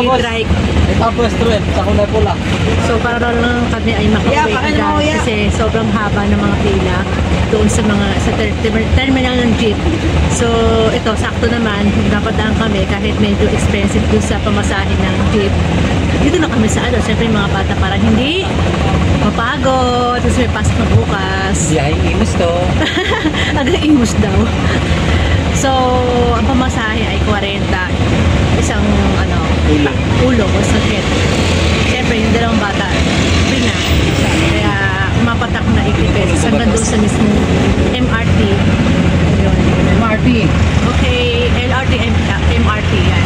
trike. Tapos 12, sa kulay pula. So para lang kami ay makauwi agad kasi sobrang haba ng mga pila doon sa mga terminal ng jeep. So ito sakto naman, napadaan kami kahit medyo expensive doon sa pamasahe ng jeep. Dito na kami sa siyempre mga bata para hindi mapagod, tapos may pasok na bukas. Biyahing imus to. Agad imus daw. So ang pamasahe ay 40. Isang ulo o sakit. Siyempre yung dalawang bata free na. Kaya mapatak na 80 pesos hanggang doon sa mismo MRT. Yun. MRT. Okay, LRT, MRT yan.